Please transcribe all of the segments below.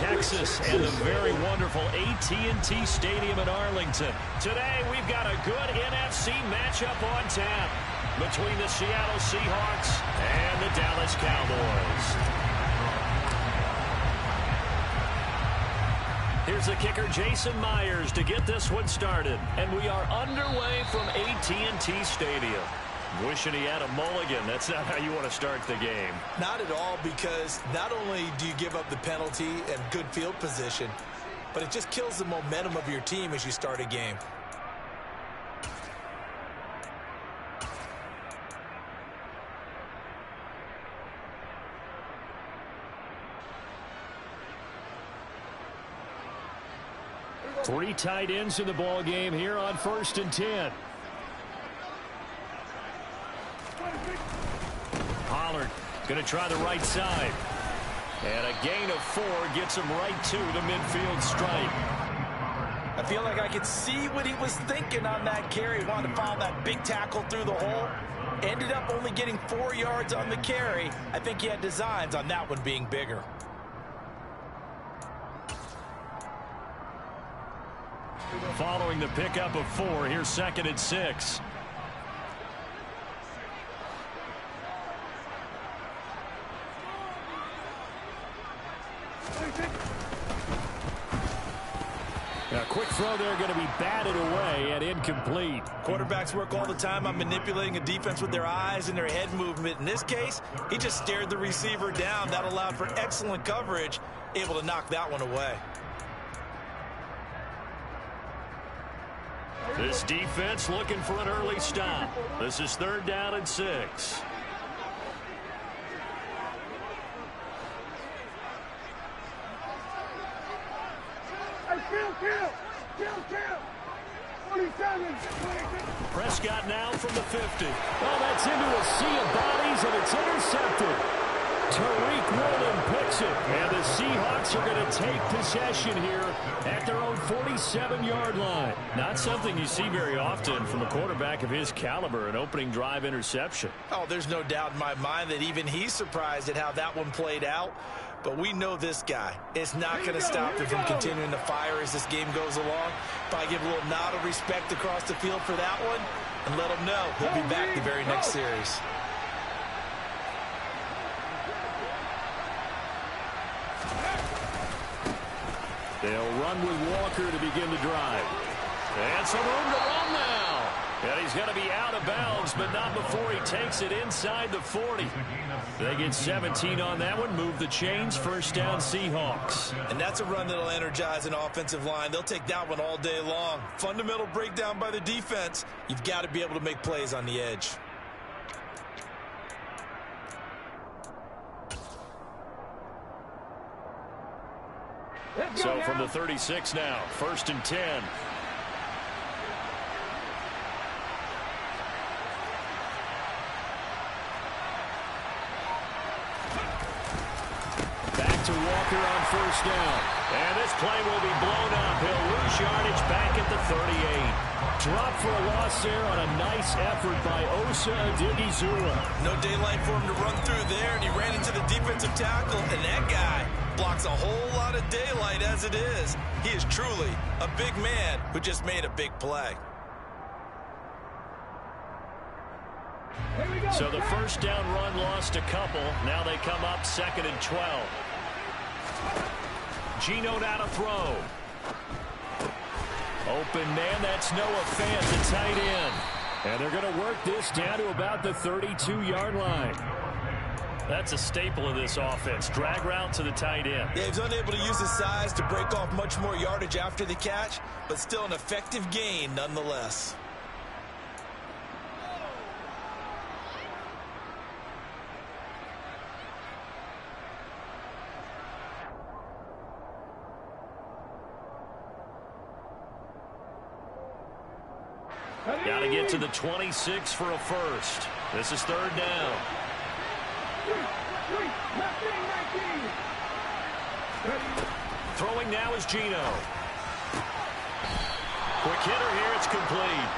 Texas and the very wonderful AT&T Stadium in Arlington. Today, we've got a good NFC matchup on tap between the Seattle Seahawks and the Dallas Cowboys. Here's the kicker, Jason Myers, to get this one started. And we are underway from AT&T Stadium. Wishing he had a mulligan. That's not how you want to start the game. Not at all, because not only do you give up the penalty and good field position, but it just kills the momentum of your team as you start a game. Three tight ends in the ball game here on 1st and 10. Pollard going to try the right side. And a gain of 4 gets him right to the midfield stripe. I feel like I could see what he was thinking on that carry. Wanted to follow that big tackle through the hole. Ended up only getting 4 yards on the carry. I think he had designs on that one being bigger. Following the pickup of 4, here's 2nd and 6. A quick throw there going to be batted away and incomplete. Quarterbacks work all the time on manipulating a defense with their eyes and their head movement. In this case, he just stared the receiver down. That allowed for excellent coverage, able to knock that one away. This defense looking for an early stop. This is 3rd down and 6. Prescott now from the 50. Oh, that's into a sea of bodies, and it's intercepted. Tariq Woolen picks it, and the Seahawks are going to take possession here at their own 47-yard line. Not something you see very often from a quarterback of his caliber, an opening drive interception. Oh, there's no doubt in my mind that even he's surprised at how that one played out. But we know this guy is not going to stop him from continuing to fire as this game goes along. Probably give a little nod of respect across the field for that one and let him know he'll be back the very next series. They'll run with Walker to begin the drive. And some room to run now. And he's going to be out of bounds, but not before he takes it inside the 40. They get 17 on that one, move the chains, 1st down Seahawks. And that's a run that'll energize an offensive line. They'll take that one all day long. Fundamental breakdown by the defense. You've got to be able to make plays on the edge. So from the 36 now, 1st and 10. Back to Walker on 1st down. And this play will be blown up. He'll lose yardage back at the 38. Drop for a loss there on a nice effort by Osa Odighizuwa. No daylight for him to run through there, and he ran into the defensive tackle, and that guy blocks a whole lot of daylight as it is. He is truly a big man who just made a big play. So the 1st down run lost a couple. Now they come up 2nd and 12. Geno now to throw. Open man, that's Noah Fant, the tight end. And they're going to work this down to about the 32-yard line. That's a staple of this offense. Drag route to the tight end. Yeah, he's unable to use his size to break off much more yardage after the catch, but still an effective gain nonetheless. Got to get to the 26 for a first. This is 3rd down. Throwing now is Geno. Quick hitter here, it's complete.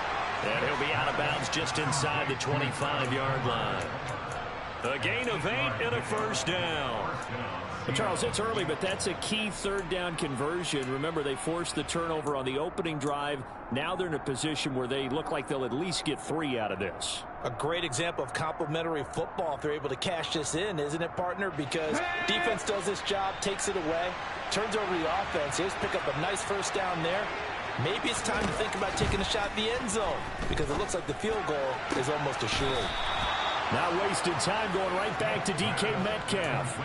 And he'll be out of bounds just inside the 25-yard line. A gain of 8 and a first down. Well, Charles, it's early, but that's a key third down conversion. Remember, they forced the turnover on the opening drive. Now they're in a position where they look like they'll at least get 3 out of this. A great example of complementary football if they're able to cash this in, isn't it, partner? Because defense does this job, takes it away, turns over the offense. Here's pick up a nice first down there. Maybe it's time to think about taking a shot at the end zone because it looks like the field goal is almost assured. Not wasting time, going right back to DK Metcalf.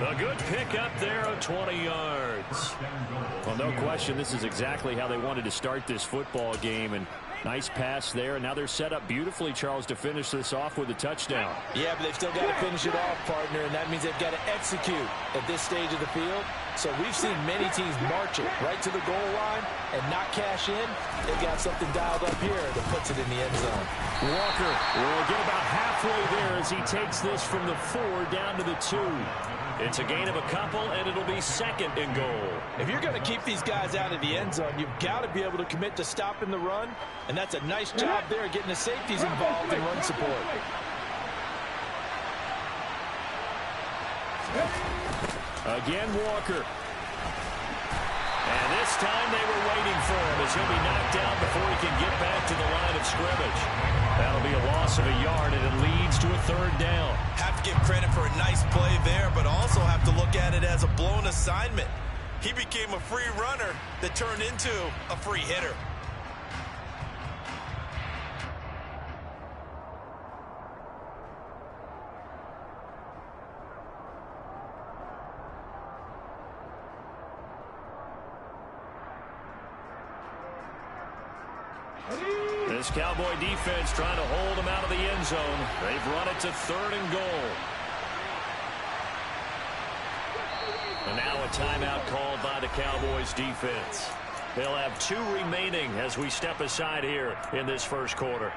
A good pick up there of 20 yards. Well, no question, this is exactly how they wanted to start this football game. And nice pass there. And now they're set up beautifully, Charles, to finish this off with a touchdown. Yeah, but they've still got to finish it off, partner. And that means they've got to execute at this stage of the field. So we've seen many teams march it right to the goal line and not cash in. They've got something dialed up here that puts it in the end zone. Walker will get about halfway there as he takes this from the 4 down to the 2. It's a gain of a couple, and it'll be second and goal. If you're going to keep these guys out of the end zone, you've got to be able to commit to stopping the run, and that's a nice job there getting the safeties involved in run support. Again, Walker. And this time they were waiting for him as he'll be knocked down before he can get back to the line of scrimmage. That'll be a loss of a yard, and it leads to a third down. Have to give credit for a nice play there, but also have to look at it as a blown assignment. He became a free runner that turned into a free hitter. This Cowboy defense trying to hold them out of the end zone. They've run it to 3rd and goal. And now a timeout called by the Cowboys defense. They'll have 2 remaining as we step aside here in this first quarter.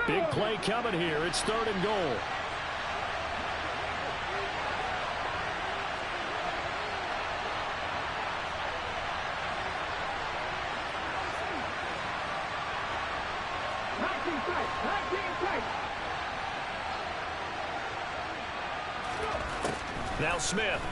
Big play coming here. It's 3rd and goal. Now Smith.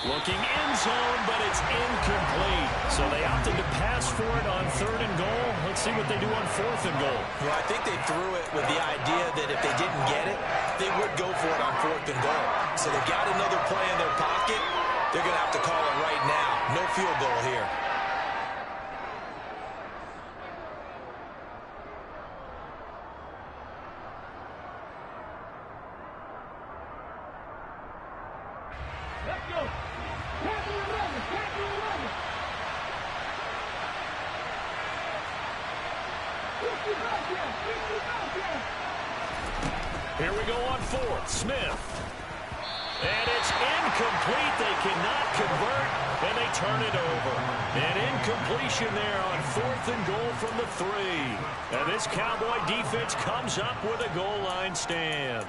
Looking end zone, but it's incomplete. So they opted to pass for it on 3rd and goal. Let's see what they do on 4th and goal. Yeah, I think they threw it with the idea that if they didn't get it, they would go for it on 4th and goal. So they got another play in their pocket. They're going to have to call it right now. No field goal here. Here we go on 4th. Smith. And it's incomplete. They cannot convert, and they turn it over. An incompletion there on 4th and goal from the 3. And this Cowboy defense comes up with a goal line stand.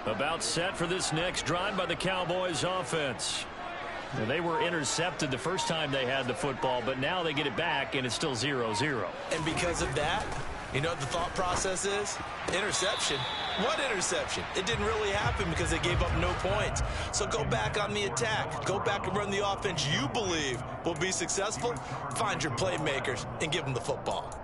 About set for this next drive by the Cowboys offense. And they were intercepted the first time they had the football, but now they get it back, and it's still 0-0. And because of that, you know what the thought process is? Interception. What interception? It didn't really happen because they gave up no points. So go back on the attack. Go back and run the offense you believe will be successful. Find your playmakers and give them the football.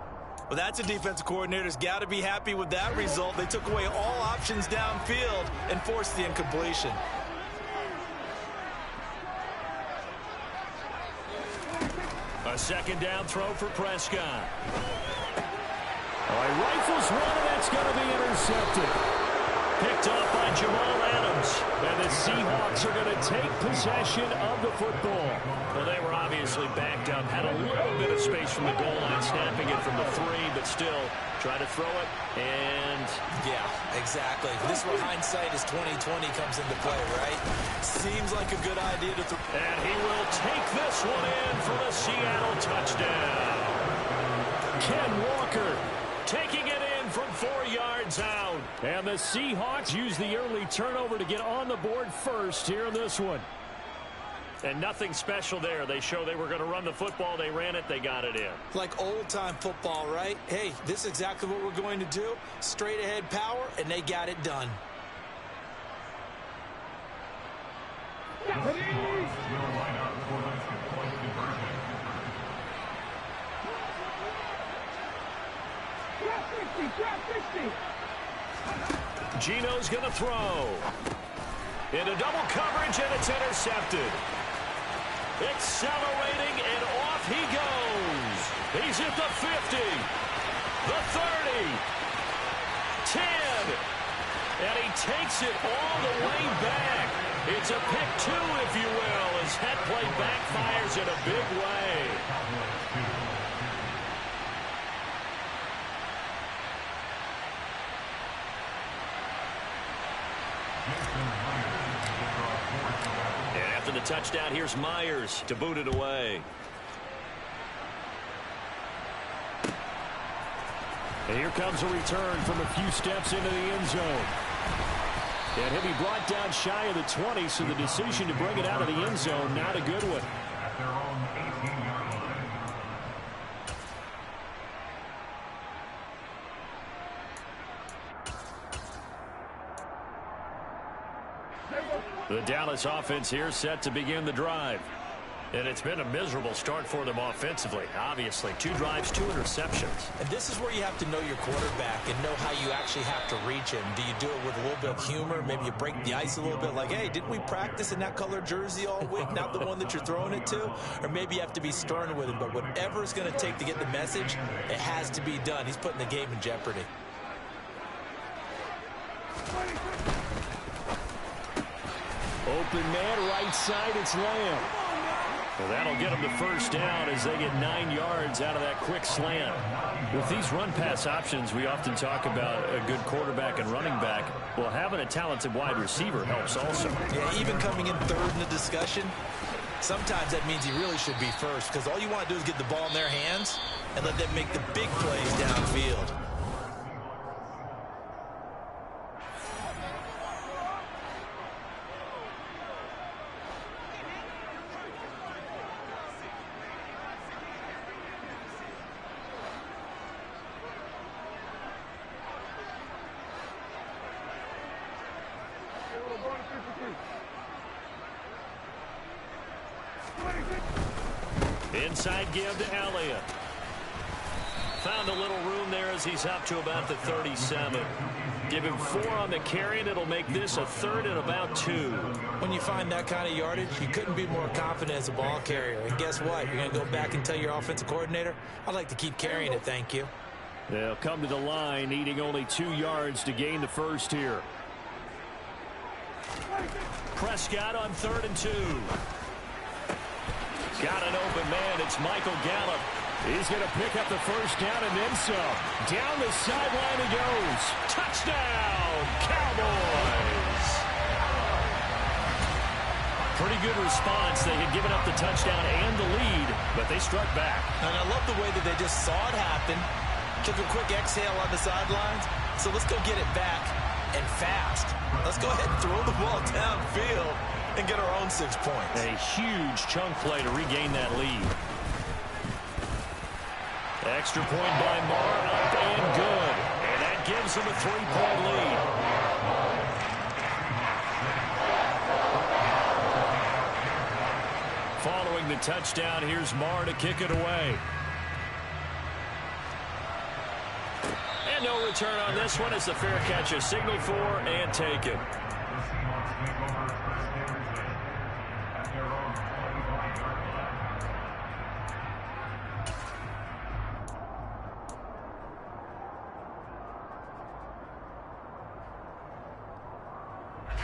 Well, that's a defensive coordinator's got to be happy with that result. They took away all options downfield and forced the incompletion. A second down throw for Prescott. Oh, he rifles one, and that's going to be intercepted. picked up by Jamal Adams. And the Seahawks are going to take possession of the football. Well, they were obviously backed up, had a little bit of space from the goal line, snapping it from the 3, but still try to throw it, and yeah, exactly. This is where hindsight is 2020 comes into play, right? Seems like a good idea to throw. And he will take this one in for the Seattle touchdown. Ken Walker taking it in from 4 yards out. And the Seahawks use the early turnover to get on the board first here in this one. And nothing special there. They show they were going to run the football. They ran it. They got it in. Like old-time football, right? Hey, this is exactly what we're going to do. Straight-ahead power, and they got it done. Gino's going to throw. Into double coverage, and it's intercepted. Accelerating, and off he goes. He's at the 50, the 30, 10, and he takes it all the way back. It's a pick 2, if you will, as that play backfires in a big way. And after the touchdown, here's Myers to boot it away. And here comes a return from a few steps into the end zone. And he'll be brought down shy of the 20, so the decision to bring it out of the end zone, not a good one. The Dallas offense here set to begin the drive. And it's been a miserable start for them offensively. Obviously, 2 drives, 2 interceptions. And this is where you have to know your quarterback and know how you actually have to reach him. Do you do it with a little bit of humor? Maybe you break the ice a little bit like, hey, didn't we practice in that color jersey all week? Not the one that you're throwing it to? Or maybe you have to be stern with him. But whatever it's going to take to get the message, it has to be done. He's putting the game in jeopardy. Open man, right side, it's Lamb. Well, that'll get them the first down as they get 9 yards out of that quick slant. With these run-pass options, we often talk about a good quarterback and running back. Well, having a talented wide receiver helps also. Yeah, even coming in third in the discussion, sometimes that means he really should be first, because all you want to do is get the ball in their hands and let them make the big plays downfield. Inside give to Elliott. Found a little room there as he's up to about the 37. Give him 4 on the carry, and it'll make this a 3rd and about 2. When you find that kind of yardage, you couldn't be more confident as a ball carrier. And guess what? You're going to go back and tell your offensive coordinator, I'd like to keep carrying it, thank you. They'll come to the line, needing only 2 yards to gain the first here. Prescott on 3rd and 2. Got an open man. It's Michael Gallup. He's going to pick up the first down and then some. Down the sideline he goes. Touchdown, Cowboys. Pretty good response. They had given up the touchdown and the lead, but they struck back. And I love the way that they just saw it happen. Took a quick exhale on the sidelines. So let's go get it back and fast. Let's go ahead and throw the ball downfield and get our own 6 points. A huge chunk play to regain that lead. Extra point by Marr, up and good. And that gives them a 3-point lead. Following the touchdown, here's Marr to kick it away. And no return on this one as the fair catch is signaled for and taken.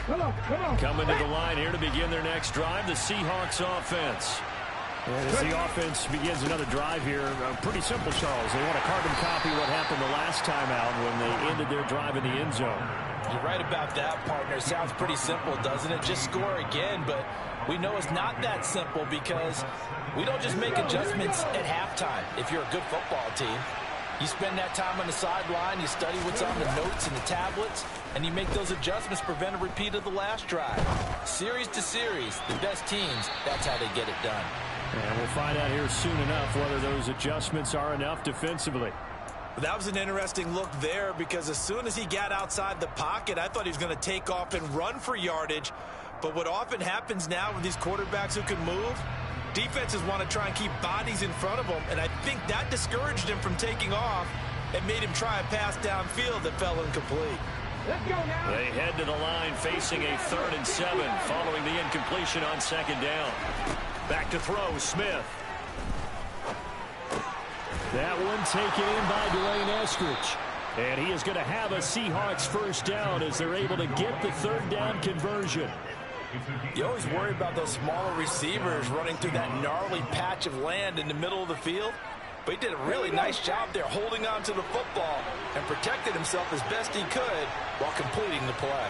Coming to the line here to begin their next drive, the Seahawks offense. And as the offense begins another drive here, pretty simple, Charles. They want to carbon copy what happened the last time out when they ended their drive in the end zone. You're right about that, partner. Sounds pretty simple, doesn't it? Just score again, but we know it's not that simple because we don't just make adjustments at halftime if you're a good football team. You spend that time on the sideline, you study what's on the notes and the tablets, and you make those adjustments, prevent a repeat of the last drive. Series to series, the best teams, that's how they get it done. And we'll find out here soon enough whether those adjustments are enough defensively. That was an interesting look there because as soon as he got outside the pocket, I thought he was going to take off and run for yardage. But what often happens now with these quarterbacks who can move, defenses want to try and keep bodies in front of them, and I think that discouraged him from taking off and made him try a pass downfield that fell incomplete. Let's go now. They head to the line facing a 3rd and 7 following the incompletion on 2nd down. Back to throw, Smith. That one taken in by Dwayne Eskridge. And he is going to have a Seahawks 1st down as they're able to get the 3rd down conversion. You always worry about those smaller receivers running through that gnarly patch of land in the middle of the field. But he did a really nice job there holding on to the football and protected himself as best he could while completing the play.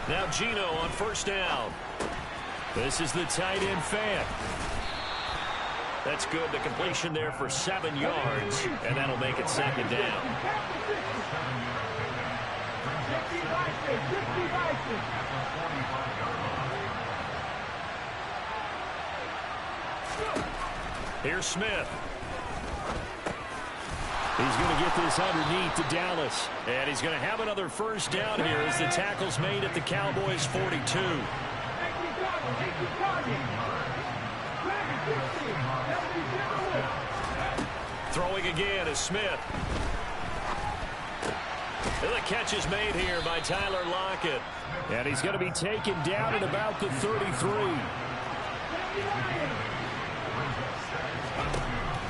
Now Gino on 1st down. This is the tight end fan. That's good. The completion there for 7 yards, and that'll make it 2nd down. Here's Smith. He's going to get this underneath to Dallas. And he's going to have another 1st down here as the tackle's made at the Cowboys' 42. Throwing again is Smith. And the catch is made here by Tyler Lockett. And he's going to be taken down at about the 33.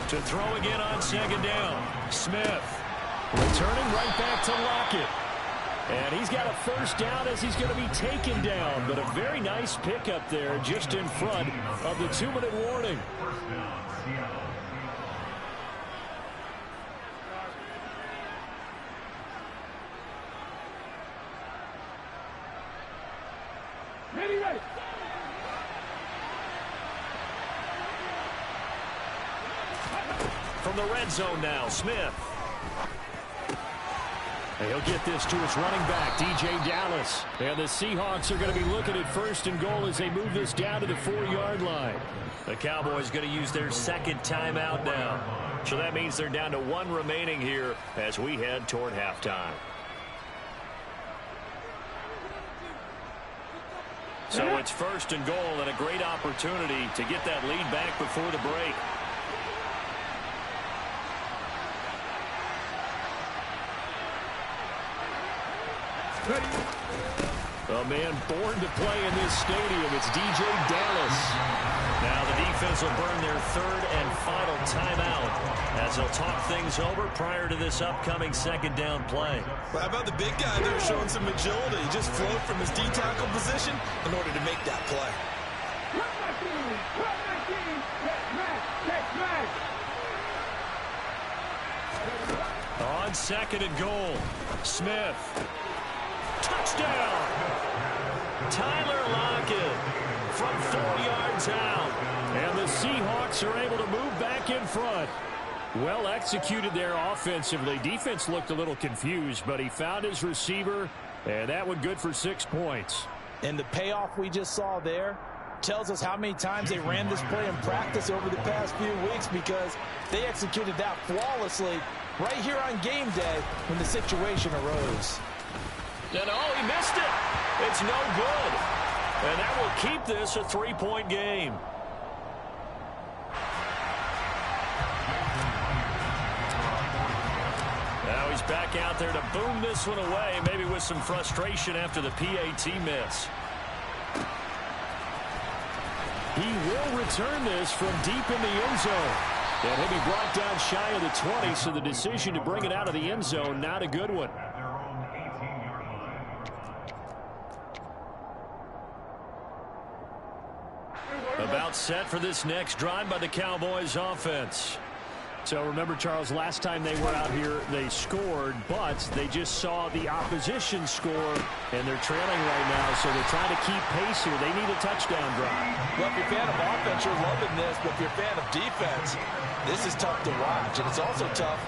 To throw again on 2nd down. Smith returning right back to Lockett. And he's got a 1st down as he's going to be taken down. But a very nice pickup there just in front of the 2-minute warning. Ready. From the red zone now, Smith. And he'll get this to his running back, DJ Dallas. And the Seahawks are going to be looking at 1st and goal as they move this down to the 4-yard line. The Cowboys going to use their 2nd timeout now. So that means they're down to 1 remaining here as we head toward halftime. So it's 1st and goal and a great opportunity to get that lead back before the break. A man born to play in this stadium, it's DJ Dallas. Now the defense will burn their 3rd and final timeout as they'll talk things over prior to this upcoming 2nd down play. Well, how about the big guy there showing some agility? He just flowed from his D-tackle position in order to make that play. On 2nd and goal, Smith. Touchdown! Tyler Lockett from 4 yards out. And the Seahawks are able to move back in front. Well executed there offensively. Defense looked a little confused, but he found his receiver, and that one good for 6 points. And the payoff we just saw there tells us how many times they ran this play in practice over the past few weeks because they executed that flawlessly right here on game day when the situation arose. And oh, he missed it. It's no good. And that will keep this a 3-point game. Now he's back out there to boom this one away, maybe with some frustration after the PAT miss. He will return this from deep in the end zone. And he'll be brought down shy of the 20, so the decision to bring it out of the end zone, not a good one. About set for this next drive by the Cowboys offense. So remember, Charles, last time they were out here, they scored, but they just saw the opposition score, and they're trailing right now, so they're trying to keep pace here. They need a touchdown drive. Well, if you're a fan of offense, you're loving this, but if you're a fan of defense, this is tough to watch, and it's also tough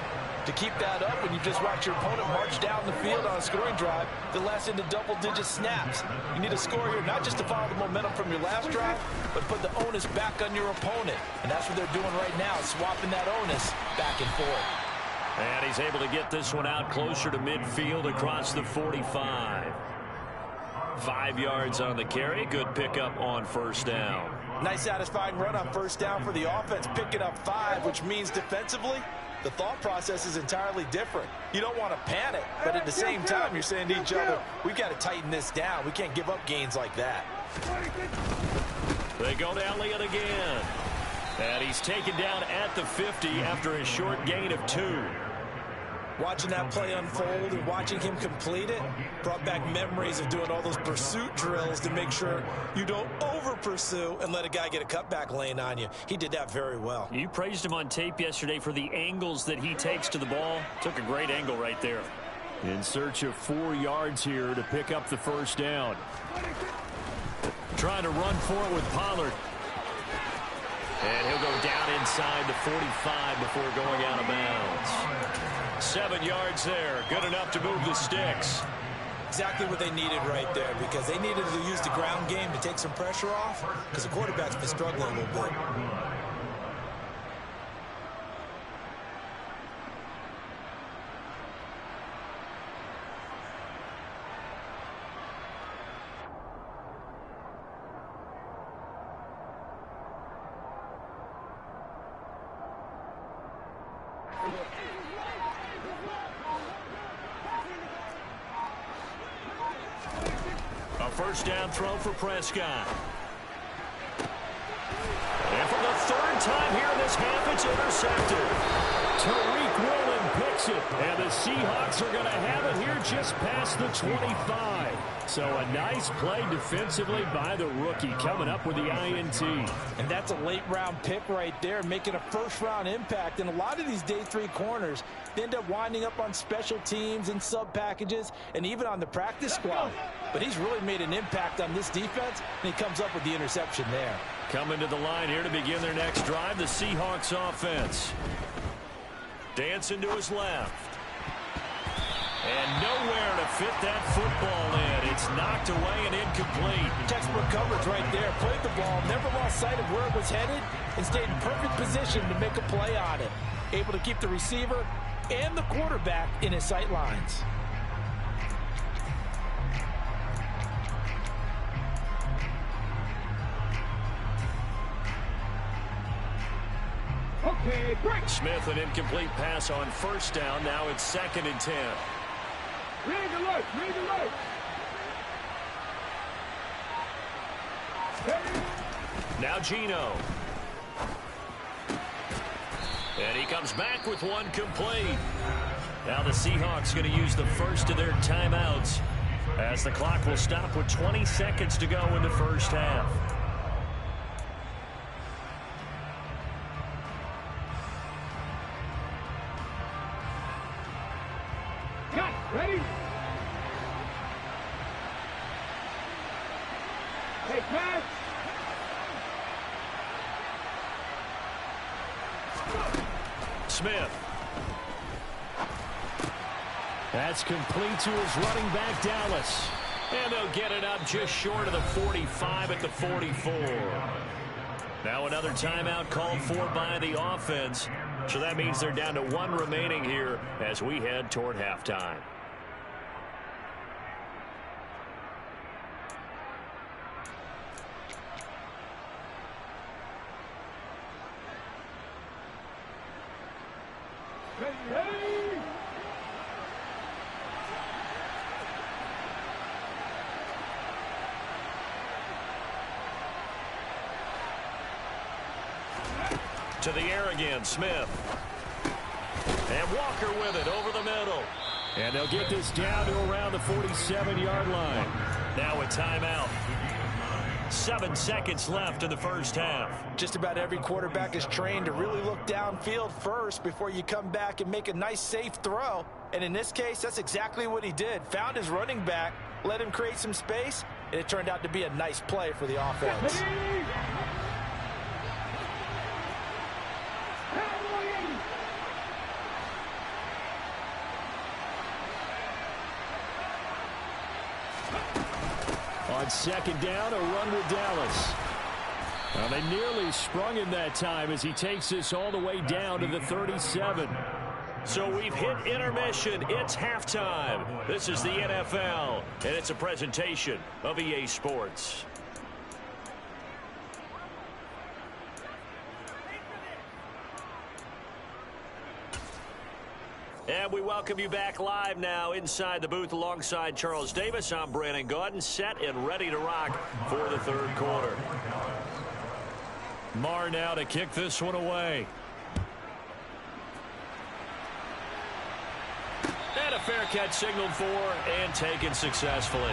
to keep that up when you just watch your opponent march down the field on a scoring drive that lasts into double-digit snaps. You need a score here, not just to follow the momentum from your last drive, but put the onus back on your opponent. And that's what they're doing right now, swapping that onus back and forth. And he's able to get this one out closer to midfield across the 45. 5 yards on the carry. Good pickup on first down. Nice satisfying run on first down for the offense, picking up 5, which means defensively, the thought process is entirely different. You don't want to panic, but at the same time, you're saying to each other, we've got to tighten this down. We can't give up gains like that. They go to Elliott again. And he's taken down at the 50 after a short gain of 2. Watching that play unfold and watching him complete it brought back memories of doing all those pursuit drills to make sure you don't over-pursue and let a guy get a cutback lane on you. He did that very well. You praised him on tape yesterday for the angles that he takes to the ball. Took a great angle right there. In search of 4 yards here to pick up the first down. Trying to run for it with Pollard. And he'll go down inside the 45 before going out of bounds. 7 yards there. Good enough to move the sticks. Exactly what they needed right there, because they needed to use the ground game to take some pressure off, because the quarterback's been struggling a little bit. A first down throw for Prescott. And for the 3rd time here in this half, it's intercepted. Tariq Woolen picks it, and the Seahawks are going to have it here just past the 25. So a nice play defensively by the rookie, coming up with the INT. And that's a late-round pick right there, making a first-round impact. And a lot of these day 3 corners, they end up winding up on special teams and sub-packages and even on the practice squad. But he's really made an impact on this defense, and he comes up with the interception there. Coming to the line here to begin their next drive, the Seahawks offense. Dancing to his left. And nowhere to fit that football in. It's knocked away and incomplete. Textbook coverage right there. Played the ball, never lost sight of where it was headed, and stayed in perfect position to make a play on it. Able to keep the receiver and the quarterback in his sight lines. Okay, break. Smith, an incomplete pass on first down. Now it's 2nd and 10. Read the light, read the light. Now Geno. And he comes back with one complete. Now the Seahawks going to use the first of their timeouts as the clock will stop with 20 seconds to go in the first half. Ready? Hey, pass. Smith. That's complete to his running back, Dallas. And they'll get it up just short of the 45 at the 44. Now another timeout called for by the offense. So that means they're down to 1 remaining here as we head toward halftime. Ready? To the air again, Smith. And Walker with it over the middle. And they'll get this down to around the 47-yard line. Now a timeout. 7 seconds left in the first half. Just about every quarterback is trained to really look downfield first before you come back and make a nice, safe throw. And in this case, that's exactly what he did. Found his running back, let him create some space, and it turned out to be a nice play for the offense. On second down, a run with Dallas. Well, they nearly sprung him that time as he takes this all the way down to the 37. So we've hit intermission. It's halftime. This is the NFL, and it's a presentation of EA Sports. And we welcome you back live now inside the booth alongside Charles Davis. I'm Brandon Gaudin, set and ready to rock for the third quarter. Marr now to kick this one away. And a fair catch signaled for and taken successfully.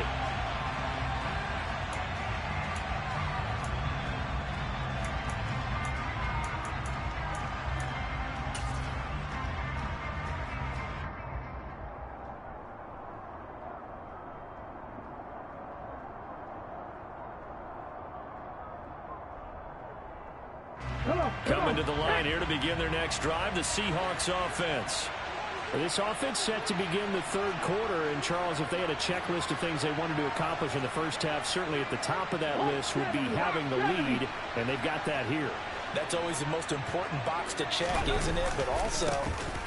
Coming to the line here to begin their next drive, the Seahawks offense. This offense set to begin the third quarter. And, Charles, if they had a checklist of things they wanted to accomplish in the first half, certainly at the top of that list would be having the lead, and they've got that here. That's always the most important box to check, isn't it? But also,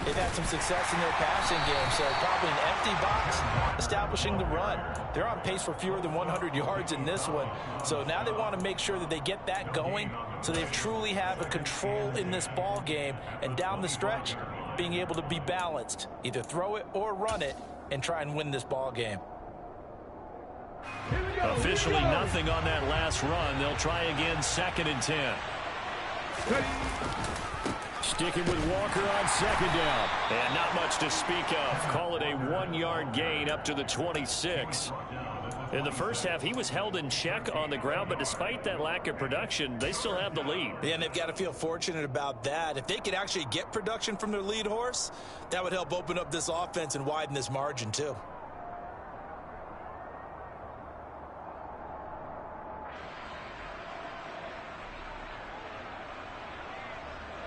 they've had some success in their passing game, so probably an empty box establishing the run. They're on pace for fewer than 100 yards in this one, so now they want to make sure that they get that going so they truly have a control in this ball game, and down the stretch, being able to be balanced, either throw it or run it, and try and win this ball game. Officially nothing on that last run. They'll try again, 2nd and 10. Sticking with Walker on second down. And not much to speak of. Call it a 1-yard gain up to the 26. In the first half, he was held in check on the ground, but despite that lack of production, they still have the lead. Yeah, and they've got to feel fortunate about that. If they could actually get production from their lead horse, that would help open up this offense and widen this margin too.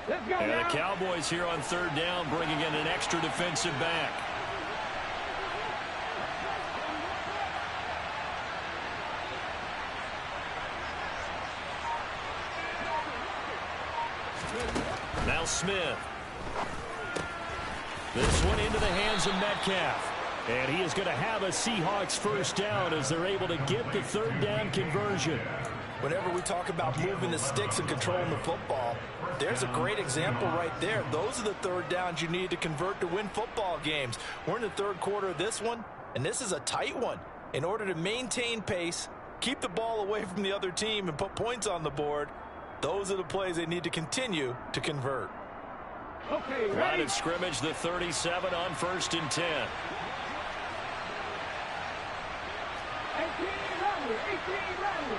And the Cowboys here on third down, bringing in an extra defensive back. Now Smith. This one into the hands of Metcalf. And he is going to have a Seahawks first down as they're able to get the third down conversion. Whenever we talk about moving the sticks and controlling the football, there's a great example right there. Those are the third downs you need to convert to win football games. We're in the third quarter of this one, and this is a tight one. In order to maintain pace, keep the ball away from the other team, and put points on the board, those are the plays they need to continue to convert. Okay, Line of scrimmage, the 37 on 1st and 10. 18 Riley.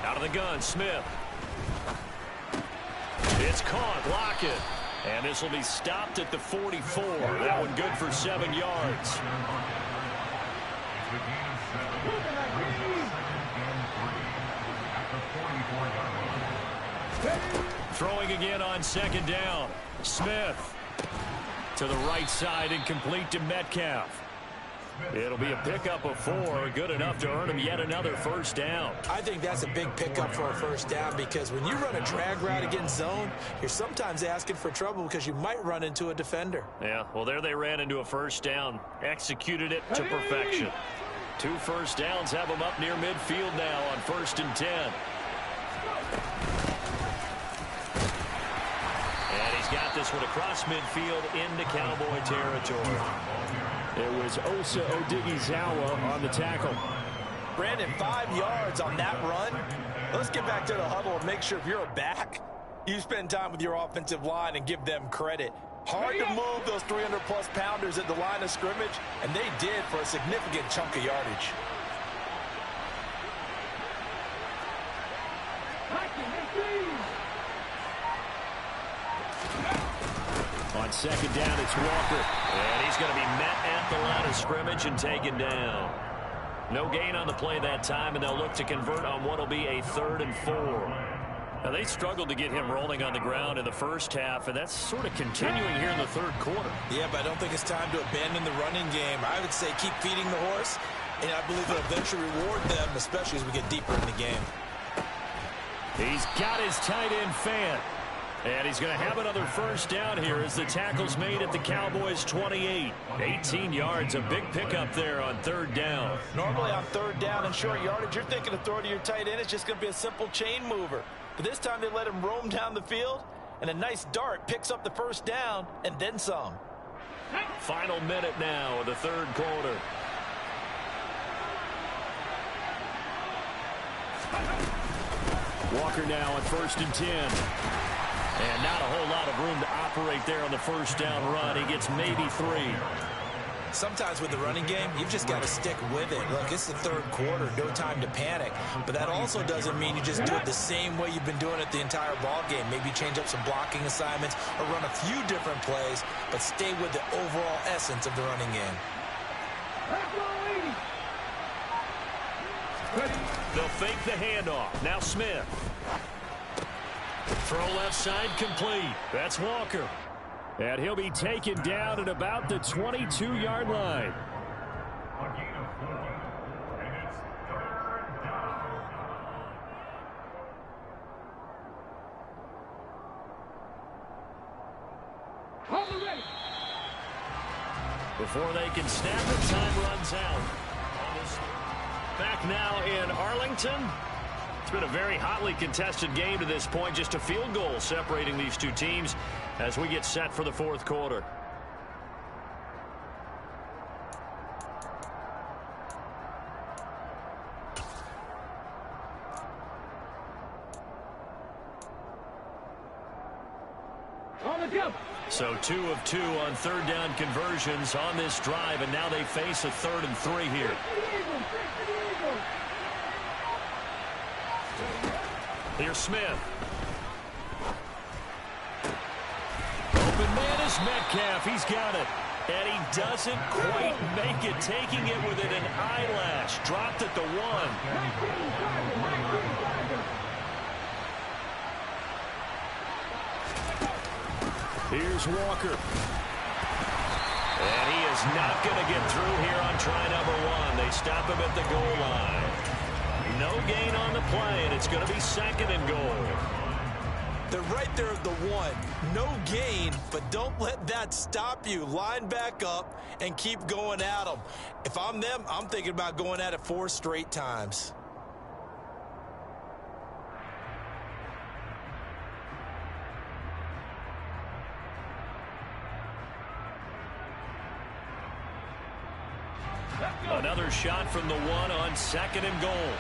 Out of the gun, Smith. It's caught, Lockett. And this will be stopped at the 44. That one good for 7 yards. Throwing again on second down. Smith to the right side, incomplete to Metcalf. It'll be a pickup of 4, good enough to earn him yet another first down. I think that's a big pickup for a first down, because when you run a drag route against zone, you're sometimes asking for trouble because you might run into a defender. Yeah, well, there they ran into a first down, executed it to perfection. 2 first downs have them up near midfield now on 1st and 10. And he's got this one across midfield into Cowboy territory. It was Osa Odighizuwa on the tackle. Brandon, 5 yards on that run. Let's get back to the huddle and make sure if you're a back, you spend time with your offensive line and give them credit. Hard to move those 300-plus pounders at the line of scrimmage, and they did for a significant chunk of yardage. On second down, it's Walker. And he's going to be met at the line of scrimmage and taken down. No gain on the play that time, and they'll look to convert on what will be a 3rd and 4. Now, they struggled to get him rolling on the ground in the first half, and that's sort of continuing here in the 3rd quarter. Yeah, but I don't think it's time to abandon the running game. I would say keep feeding the horse, and I believe it'll eventually reward them, especially as we get deeper in the game. He's got his tight end fan. And he's going to have another first down here as the tackle's made at the Cowboys' 28. 18 yards, a big pickup there on 3rd down. Normally on 3rd down and short yardage, you're thinking of throwing to your tight end. It's just going to be a simple chain mover. But this time they let him roam down the field, and a nice dart picks up the first down and then some. Final minute now of the 3rd quarter. Walker now on 1st and 10. And not a whole lot of room to operate there on the first down run. He gets maybe 3. Sometimes with the running game, you've just got to stick with it. Look, it's the 3rd quarter, no time to panic. But that also doesn't mean you just do it the same way you've been doing it the entire ball game. Maybe change up some blocking assignments or run a few different plays, but stay with the overall essence of the running game. They'll fake the handoff. Now Smith. Throw left side complete. That's Walker. And he'll be taken down at about the 22-yard line. Before they can snap it, time runs out. Back now in Arlington. It's been a very hotly contested game to this point. Just a field goal separating these two teams as we get set for the 4th quarter. So 2 of 2 on 3rd down conversions on this drive, and now they face a 3rd and 3 here. Here's Smith. Open man is Metcalf. He's got it. And he doesn't quite make it, taking it within an eyelash. Dropped at the 1. Here's Walker. And he is not going to get through here on try number 1. They stop him at the goal line. No gain on the play, and it's going to be 2nd and goal. They're right there at the 1. No gain, but don't let that stop you. Line back up and keep going at them. If I'm them, I'm thinking about going at it 4 straight times. Another shot from the 1 on 2nd and goal.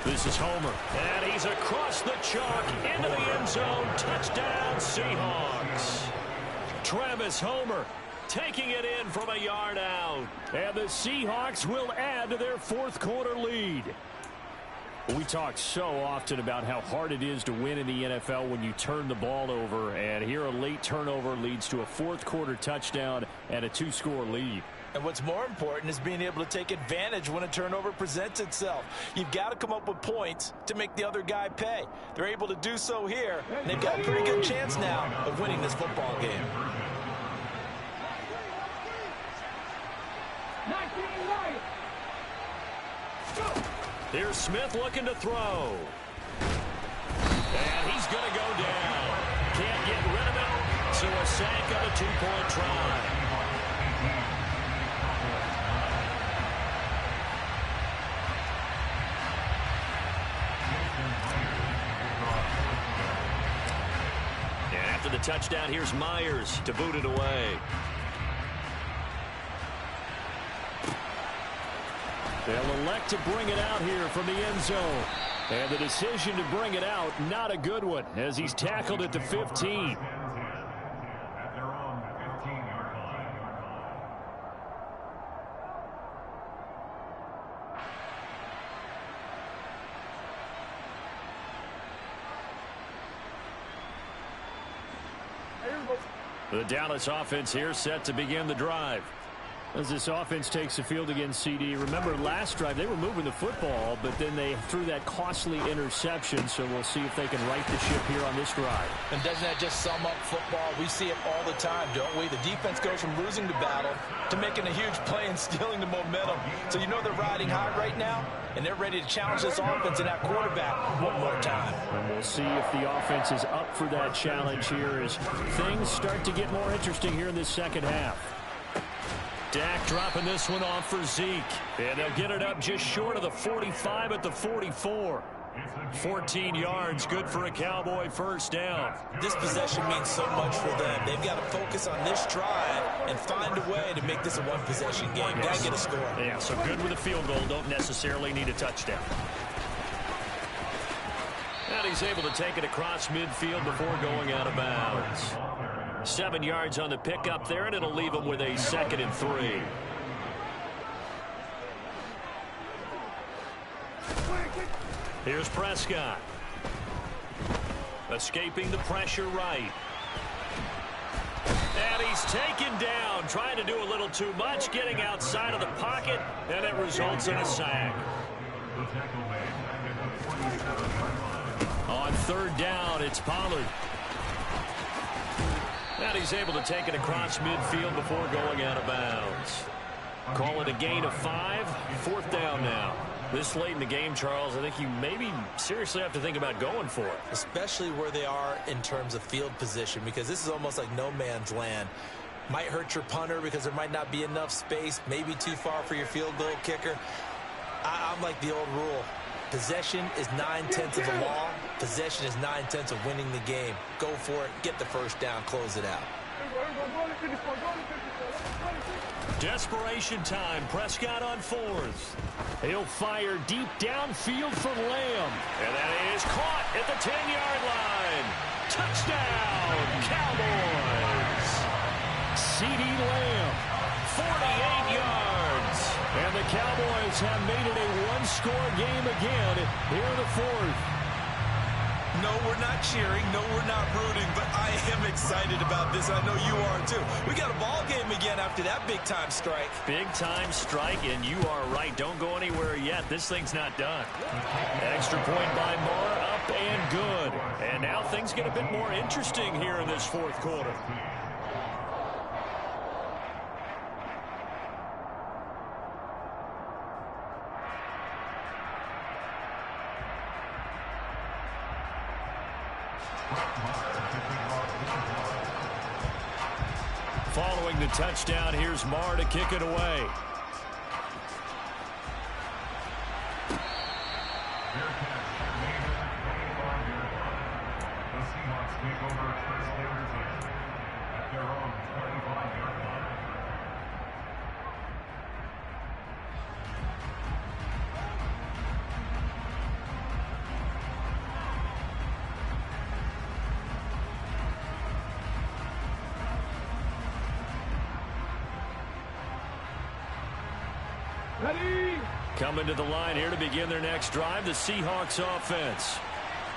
This is Homer, and he's across the chalk into the end zone. Touchdown, Seahawks. Travis Homer taking it in from a yard out. And the Seahawks will add to their 4th quarter lead. We talk so often about how hard it is to win in the NFL when you turn the ball over, and here a late turnover leads to a 4th quarter touchdown and a 2-score lead. And what's more important is being able to take advantage when a turnover presents itself. You've got to come up with points to make the other guy pay. They're able to do so here, and they've got a pretty good chance now of winning this football game. Here's Smith looking to throw. And he's going to go down. Can't get rid of it, so a sack on a 2-point try. And after the touchdown, here's Myers to boot it away. They'll elect to bring it out here from the end zone. And the decision to bring it out, not a good one, as he's tackled at the 15. The Dallas offense here set to begin the drive. As this offense takes the field against CD, remember last drive they were moving the football, but then they threw that costly interception, so we'll see if they can right the ship here on this drive. And doesn't that just sum up football? We see it all the time, don't we? The defense goes from losing the battle to making a huge play and stealing the momentum. So you know they're riding high right now, and they're ready to challenge this offense and that quarterback one more time. And we'll see if the offense is up for that challenge here as things start to get more interesting here in this second half. Dak dropping this one off for Zeke. And they'll get it up just short of the 45 at the 44. 14 yards, good for a Cowboy first down. This possession means so much for them. They've got to focus on this drive and find a way to make this a one-possession game. Got to get a score. Yeah, so good with a field goal. Don't necessarily need a touchdown. And he's able to take it across midfield before going out of bounds. 7 yards on the pickup there, and it'll leave him with a 2nd and 3. Here's Prescott. Escaping the pressure right. And he's taken down, trying to do a little too much, getting outside of the pocket, and it results in a sack. On 3rd down, it's Pollard. And he's able to take it across midfield before going out of bounds. Call it a gain of 5. 4th down now. This late in the game, Charles, I think you maybe seriously have to think about going for it. Especially where they are in terms of field position, because this is almost like no man's land. Might hurt your punter because there might not be enough space, maybe too far for your field goal kicker. I'm like the old rule. Possession is 9/10 of the law. Possession is 9/10 of winning the game. Go for it. Get the first down. Close it out. Desperation time. Prescott on 4th. He'll fire deep downfield for Lamb. And that is caught at the 10-yard line. Touchdown, Cowboys. CD Lamb, 48 yards. And the Cowboys have made it a one-score game again here in the 4th. No, we're not cheering. No, we're not rooting. But I am excited about this. I know you are, too. We got a ball game again after that big-time strike. Big-time strike, and you are right. Don't go anywhere yet. This thing's not done. Extra point by Moore, up and good. And now things get a bit more interesting here in this 4th quarter. Following the touchdown, here's Marr to kick it away. Coming to the line here to begin their next drive, the Seahawks offense.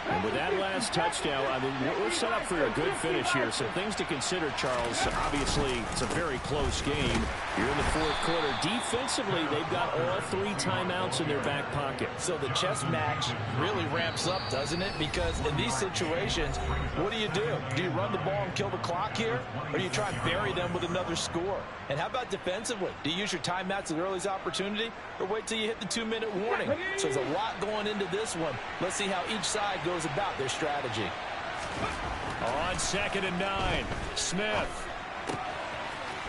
And with that last touchdown, I mean, we're set up for a good finish here. So things to consider, Charles. Obviously, it's a very close game. You're in the 4th quarter. Defensively, they've got all 3 timeouts in their back pocket. So the chess match really ramps up, doesn't it? Because in these situations, what do? Do you run the ball and kill the clock here? Or do you try and bury them with another score? And how about defensively? Do you use your timeouts at earliest opportunity? Or wait till you hit the 2-minute warning? So there's a lot going into this one. Let's see how each side goes about their strategy. On 2nd and 9, Smith.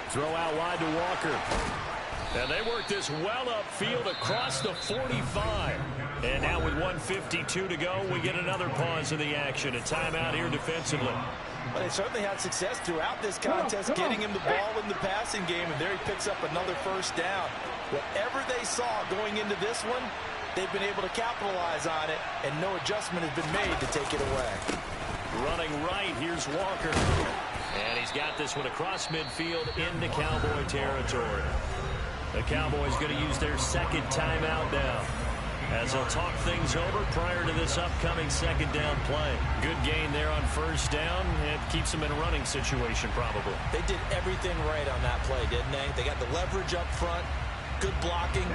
Throw out wide to Walker. And they work this well upfield across the 45. And now with 1:52 to go, we get another pause in the action. A timeout here defensively. Well, they certainly had success throughout this contest, getting him the ball in the passing game, and there he picks up another first down. Whatever they saw going into this one, they've been able to capitalize on it, and no adjustment has been made to take it away. Running right, here's Walker. And he's got this one across midfield into Cowboy territory. The Cowboys going to use their second timeout now, as they'll talk things over prior to this upcoming second down play. Good gain there on first down. It keeps them in a running situation probably. They did everything right on that play, didn't they? They got the leverage up front, good blocking,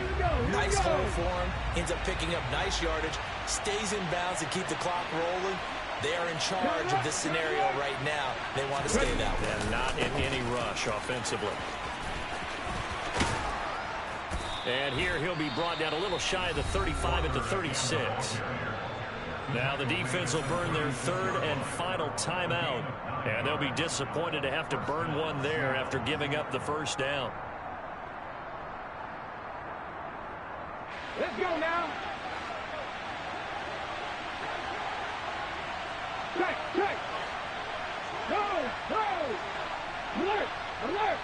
nice hole for him, ends up picking up nice yardage, stays in bounds to keep the clock rolling. They are in charge of this scenario right now. They want to stay that way. And not in any rush offensively. And here he'll be brought down a little shy of the 35 at the 36. Now the defense will burn their third and final timeout. And they'll be disappointed to have to burn one there after giving up the first down. Let's go now. Check, check. Go, go. Alert, alert.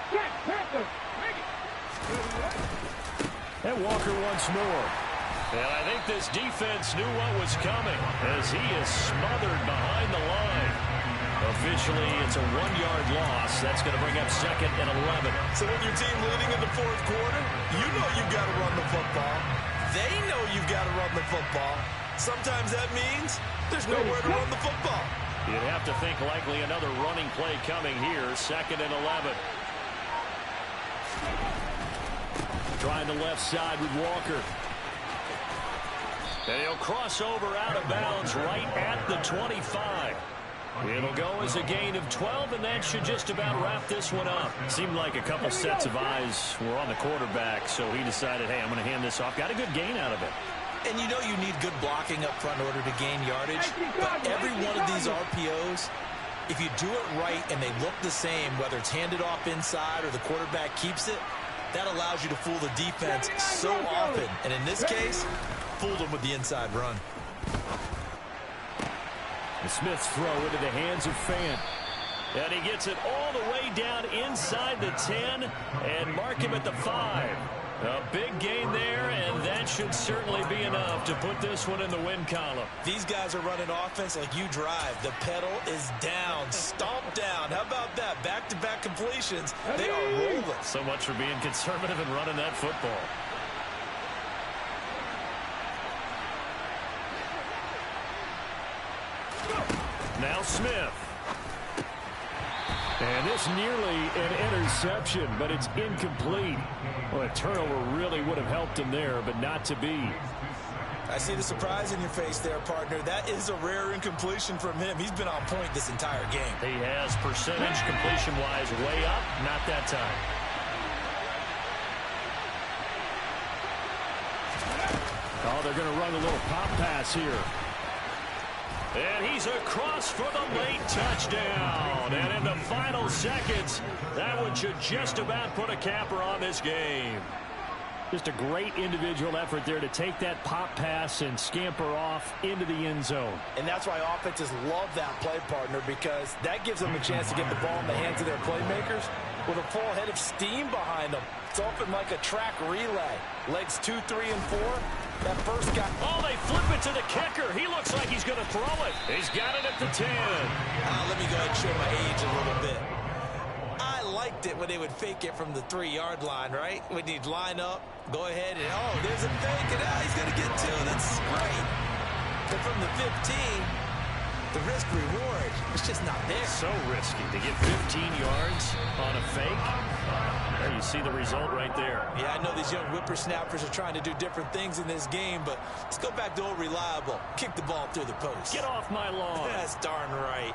Check, Panther. Make it. And Walker once more. And I think this defense knew what was coming as he is smothered behind the line. Officially, it's a 1-yard loss. That's going to bring up second and 11. So with your team leading in the fourth quarter, you know you've got to run the football. They know you've got to run the football. Sometimes that means there's nowhere to run the football. You'd have to think likely another running play coming here. Second and 11. Trying the left side with Walker. And he'll cross over out of bounds right at the 25. It'll go as a gain of 12, and that should just about wrap this one up. Seemed like a couple sets of eyes were on the quarterback, so he decided, hey, I'm going to hand this off. Got a good gain out of it. And you know you need good blocking up front in order to gain yardage. But every one of these RPOs, if you do it right and they look the same, whether it's handed off inside or the quarterback keeps it, that allows you to fool the defense so often. And in this case, fooled them with the inside run. The Smith's throw into the hands of Fant. And he gets it all the way down inside the 10 and mark him at the 5. A big gain there, and that should certainly be enough to put this one in the win column. These guys are running offense like you drive. The pedal is down, stomped down. How about that? Back-to-back completions. They are rolling. So much for being conservative and running that football. Now Smith. And this nearly an interception, but it's incomplete. Well, a turnover really would have helped him there, but not to be. I see the surprise in your face there, partner. That is a rare incompletion from him. He's been on point this entire game. He has percentage completion-wise way up, not that time. Oh, they're going to run a little pop pass here. And he's across for the late touchdown. And in the final seconds, that one should just about put a capper on this game. Just a great individual effort there to take that pop pass and scamper off into the end zone. And that's why offenses love that play, partner, because that gives them a chance to get the ball in the hands of their playmakers with a full head of steam behind them. It's open like a track relay. Legs 2, 3, and 4. That first guy. Oh, they flip it to the kicker. He looks like he's going to throw it. He's got it at the 10. Let me go ahead and show my age a little bit. I liked it when they would fake it from the 3-yard line, right? When you'd line up, go ahead, and oh, there's a fake, and now he's going to get 2. That's great. But from the 15, the risk-reward is just not there. So risky to get 15 yards on a fake. There you see the result right there. Yeah, I know these young whippersnappers are trying to do different things in this game, but let's go back to old reliable. Kick the ball through the post. Get off my lawn. That's darn right.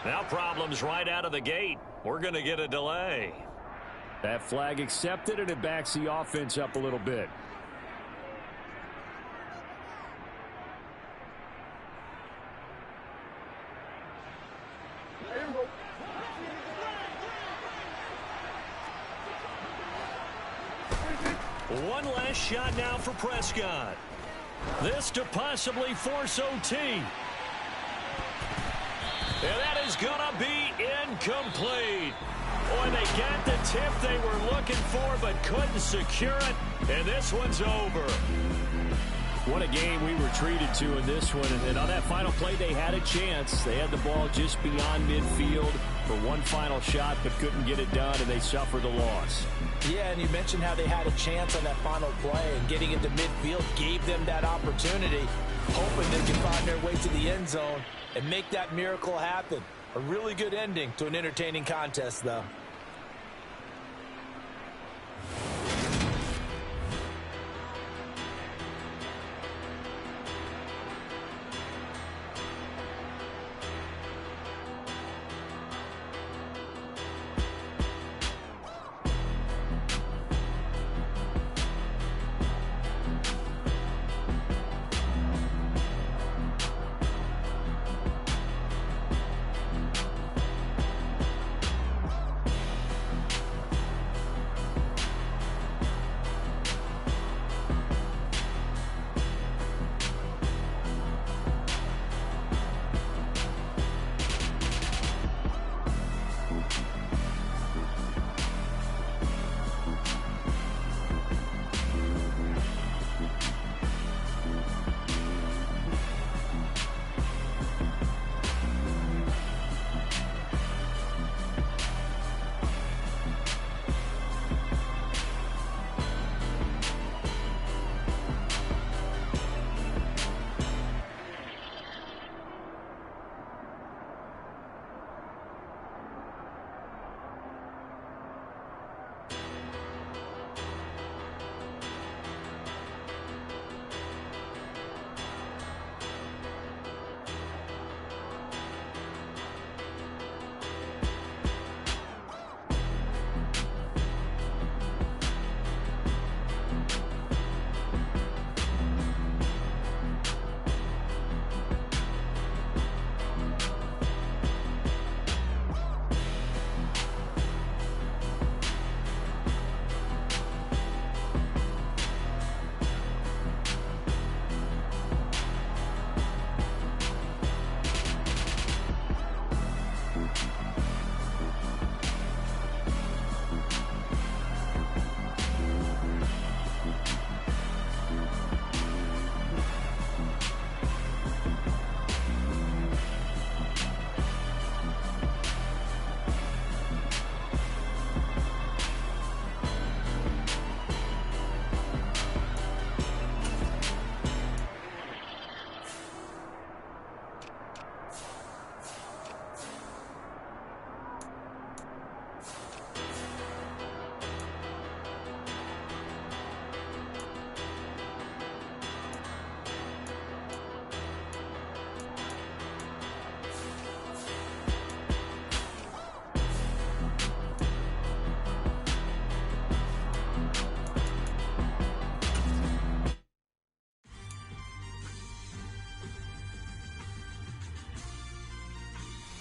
Now problems right out of the gate. We're going to get a delay. That flag accepted, and it backs the offense up a little bit. One last shot now for Prescott. This to possibly force OT. And that is going to be incomplete. Boy, they got the tip they were looking for but couldn't secure it. And this one's over. What a game we were treated to in this one. And on that final play, they had a chance. They had the ball just beyond midfield for one final shot but couldn't get it done, and they suffered the loss. Yeah, and you mentioned how they had a chance on that final play, and getting into midfield gave them that opportunity, hoping they could find their way to the end zone and make that miracle happen. A really good ending to an entertaining contest, though.